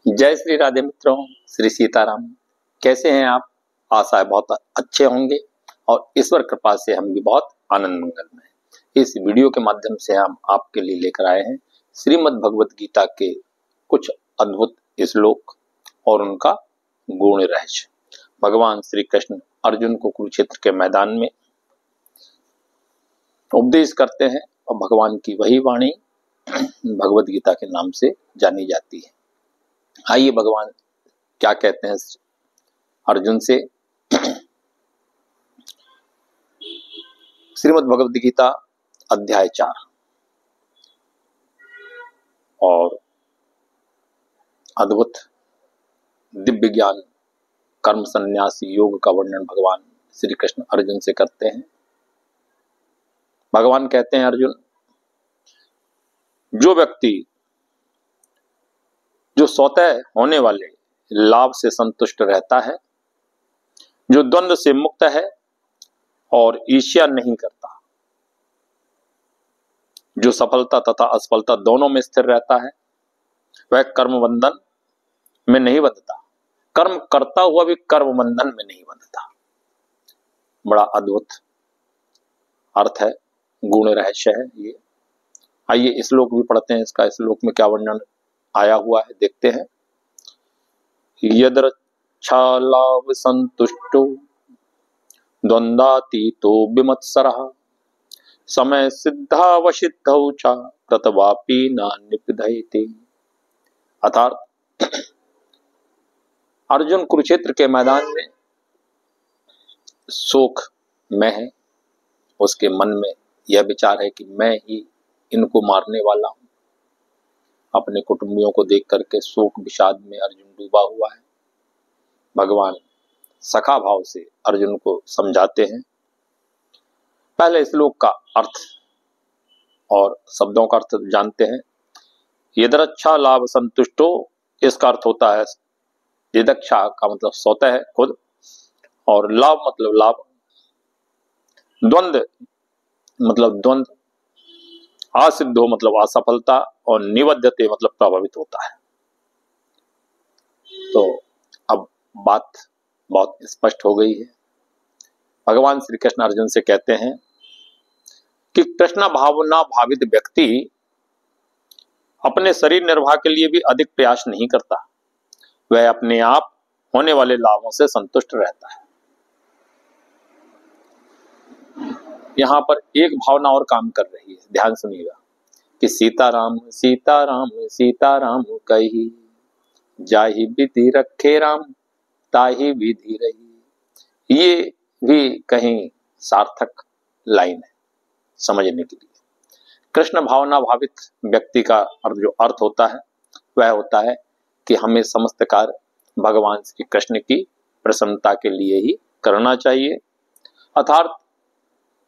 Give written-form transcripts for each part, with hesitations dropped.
जय श्री राधे मित्रों, श्री सीताराम। कैसे हैं आप? आशा है बहुत अच्छे होंगे और ईश्वर कृपा से हम भी बहुत आनंद मंगल में हैं। इस वीडियो के माध्यम से हम आपके लिए लेकर आए हैं श्रीमद् भगवत गीता के कुछ अद्भुत श्लोक और उनका गुण रहस्य। भगवान श्री कृष्ण अर्जुन को कुरुक्षेत्र के मैदान में उपदेश करते हैं और भगवान की वही वाणी भगवत गीता के नाम से जानी जाती है। आइए भगवान क्या कहते हैं अर्जुन से। श्रीमद् भगवत गीता अध्याय 4 और अद्भुत दिव्य ज्ञान कर्म संन्यास योग का वर्णन भगवान श्री कृष्ण अर्जुन से करते हैं। भगवान कहते हैं, अर्जुन, जो व्यक्ति जो स्वतः होने वाले लाभ से संतुष्ट रहता है, जो द्वंद्व से मुक्त है और ईर्ष्या नहीं करता, जो सफलता तथा असफलता दोनों में स्थिर रहता है, वह कर्म बंधन में नहीं बंधता, कर्म करता हुआ भी कर्म बंधन में नहीं बंधता। बड़ा अद्भुत अर्थ है, गुण रहस्य है ये। आइए श्लोक भी पढ़ते हैं, इसका श्लोक में क्या वर्णन आया हुआ है देखते हैं। यदृच्छालाभ संतुष्टो द्वंद्वातीतो विमत्सरः समय सिद्धावसिद्धौ च कृतवापि न निपीधयते। अर्थात अर्जुन कुरुक्षेत्र के मैदान में शोक में है, उसके मन में यह विचार है कि मैं ही इनको मारने वाला हूं। अपने कुटुंबियों को देख करके शोक विषाद में अर्जुन डूबा हुआ है। भगवान सखा भाव से अर्जुन को समझाते हैं। पहले श्लोक का अर्थ और शब्दों का अर्थ जानते हैं। यदृच्छा लाभ संतुष्टो, इसका अर्थ होता है, यदृच्छा का मतलब स्वतः है खुद, और लाभ मतलब लाभ, द्वंद्व मतलब द्वंद्व, असिद्धो मतलब असफलता, और निबद्धते मतलब प्रभावित होता है। तो अब बात बहुत स्पष्ट हो गई है। भगवान श्री कृष्ण अर्जुन से कहते हैं कि कृष्ण भावना भावित व्यक्ति अपने शरीर निर्वाह के लिए भी अधिक प्रयास नहीं करता, वह अपने आप होने वाले लाभों से संतुष्ट रहता है। यहां पर एक भावना और काम कर रही है, ध्यान सुनिएगा कि सीताराम सीताराम सीताराम कही, जाहि विधि रखे राम ताहि विधि रही। ये भी कहीं सार्थक लाइन है समझने के लिए। कृष्ण भावना भावित व्यक्ति का जो अर्थ होता है वह होता है कि हमें समस्त कार्य भगवान श्री कृष्ण की प्रसन्नता के लिए ही करना चाहिए। अर्थात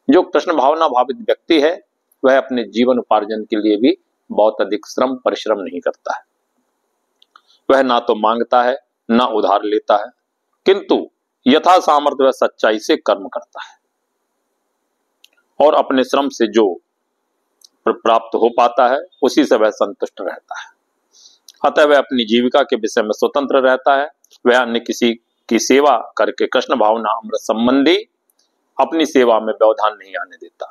जो कृष्ण भावना भावित व्यक्ति है वह अपने जीवन उपार्जन के लिए भी बहुत अधिक श्रम परिश्रम नहीं करता है। वह ना तो मांगता है ना उधार लेता है, किंतु यथा सामर्थ्य वह सच्चाई से कर्म करता है और अपने श्रम से जो प्राप्त हो पाता है उसी से वह संतुष्ट रहता है। अतः वह अपनी जीविका के विषय में स्वतंत्र रहता है। वह अन्य किसी की सेवा करके कृष्ण भावना अमृत संबंधी अपनी सेवा में व्यवधान नहीं आने देता,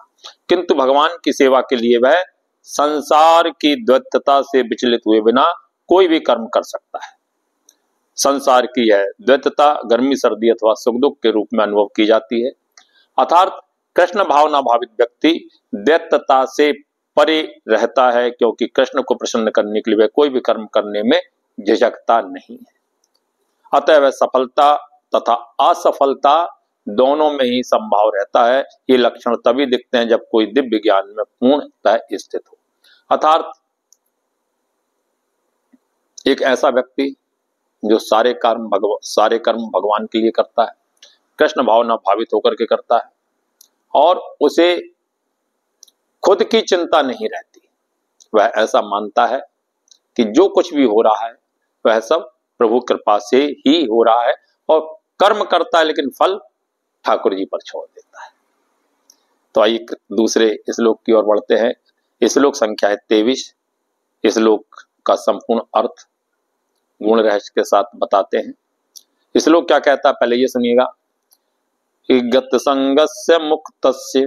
किंतु भगवान की सेवा के लिए वह संसार की द्वैतता से विचलित हुए बिना कोई भी कर्म कर सकता है। संसार की यह द्वैतता गर्मी सर्दी अथवा सुख दुख के रूप में अनुभव की जाती है। अर्थात कृष्ण भावना भावित व्यक्ति द्वैतता से परे रहता है, क्योंकि कृष्ण को प्रसन्न करने के लिए वह कोई भी कर्म करने में झिझकता नहीं है। अतः वह सफलता तथा असफलता दोनों में ही संभाव रहता है। ये लक्षण तभी दिखते हैं जब कोई दिव्य ज्ञान में पूर्णतः स्थित हो। अर्थात एक ऐसा व्यक्ति जो सारे कर्म भगवान के लिए करता है, कृष्ण भावना भावित होकर के करता है, और उसे खुद की चिंता नहीं रहती। वह ऐसा मानता है कि जो कुछ भी हो रहा है वह सब प्रभु कृपा से ही हो रहा है, और कर्म करता है लेकिन फल ठाकुर जी पर छोड़ देता है। तो आइए दूसरे श्लोक की ओर बढ़ते हैं। श्लोक संख्या है 23। श्लोक का संपूर्ण अर्थ गुण रहस्य के साथ बताते हैं। इस श्लोक क्या कहता है पहले ये सुनिएगा। गत संगस्य मुक्तस्य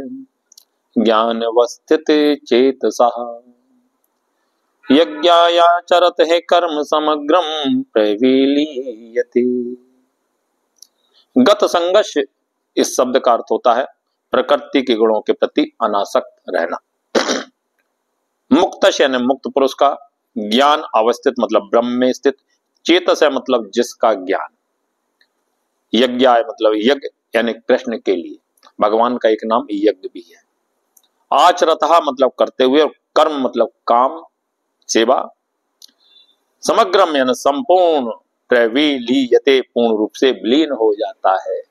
ज्ञानवस्थित चेतसः यज्ञायाचरत है कर्म समग्रम प्रविलीयते। गत संगस्य इस शब्द का अर्थ होता है प्रकृति के गुणों के प्रति अनासक्त रहना। मुक्त यानी मुक्त पुरुष का, ज्ञान अवस्थित मतलब ब्रह्म में स्थित, चेतस है मतलब जिसका ज्ञान, यज्ञाय मतलब यज्ञ यानी कृष्ण के लिए, भगवान का एक नाम यज्ञ भी है। आचरतः मतलब करते हुए, और कर्म मतलब काम सेवा, समग्रम यानी संपूर्ण, प्रविलीयते पूर्ण रूप से विलीन हो जाता है।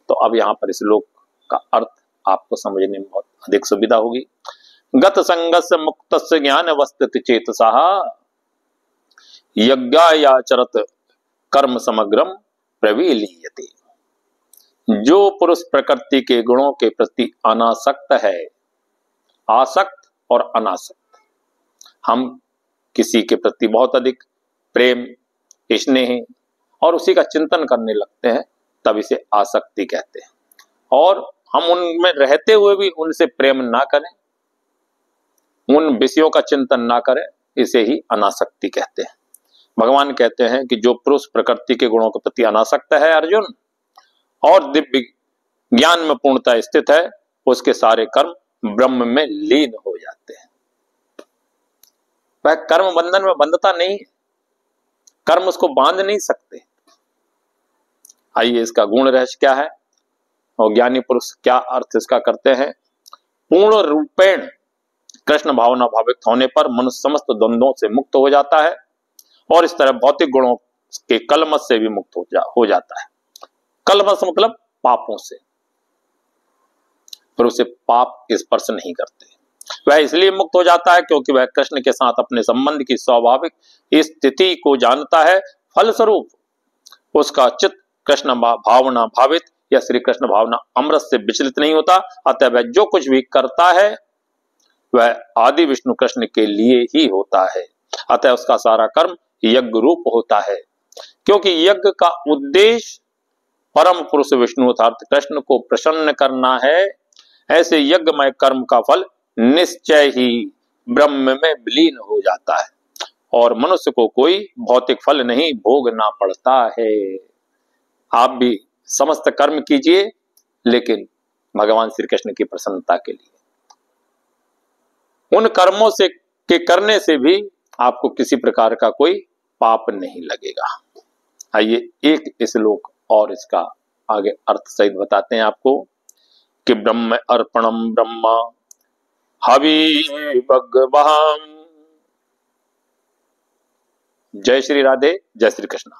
तो अब यहाँ पर इस श्लोक का अर्थ आपको समझने में बहुत अधिक सुविधा होगी। गत संगस्य मुक्तस्य ज्ञान अवस्थित चेतसः यज्ञायाचरत कर्म समग्रम प्रविलीयते। जो पुरुष प्रकृति के गुणों के प्रति अनासक्त है, आसक्त और अनासक्त, हम किसी के प्रति बहुत अधिक प्रेम स्नेह और उसी का चिंतन करने लगते हैं, तब इसे आसक्ति कहते हैं। और हम उनमें रहते हुए भी उनसे प्रेम ना करें, उन विषयों का चिंतन ना करें, इसे ही अनासक्ति कहते हैं। भगवान कहते हैं कि जो पुरुष प्रकृति के गुणों के प्रति अनासक्त है अर्जुन, और दिव्य ज्ञान में पूर्णता स्थित है, उसके सारे कर्म ब्रह्म में लीन हो जाते हैं। वह कर्म बंधन में बंधता नहीं है, कर्म उसको बांध नहीं सकते। आइए इसका गुण रहस्य क्या है और ज्ञानी पुरुष क्या अर्थ इसका करते हैं। पूर्ण रूपेण कृष्ण भावना भावित होने पर मनुष्य समस्त द्वंद्वों से मुक्त हो जाता है और इस तरह भौतिक गुणों के कलमश से भी मुक्त हो जाता है। कलमश मतलब पापों से, पर उसे पाप स्पर्श नहीं करते। वह इसलिए मुक्त हो जाता है क्योंकि वह कृष्ण के साथ अपने संबंध की स्वाभाविक स्थिति को जानता है। फलस्वरूप उसका चित्त कृष्ण भावना भावित या श्री कृष्ण भावना अमृत से विचलित नहीं होता। अतः वह जो कुछ भी करता है वह आदि विष्णु कृष्ण के लिए ही होता है। अतः उसका सारा कर्म यज्ञ रूप होता है, क्योंकि यज्ञ का उद्देश्य परम पुरुष विष्णु अर्थात कृष्ण को प्रसन्न करना है। ऐसे यज्ञमय कर्म का फल निश्चय ही ब्रह्म में विलीन हो जाता है और मनुष्य को कोई भौतिक फल नहीं भोगना पड़ता है। आप भी समस्त कर्म कीजिए, लेकिन भगवान श्री कृष्ण की प्रसन्नता के लिए। उन कर्मों से के करने से भी आपको किसी प्रकार का कोई पाप नहीं लगेगा। आइए एक श्लोक और इसका आगे अर्थ सहित बताते हैं आपको कि ब्रह्म अर्पणम ब्रह्मा हवि भगवान। जय श्री राधे, जय श्री कृष्ण।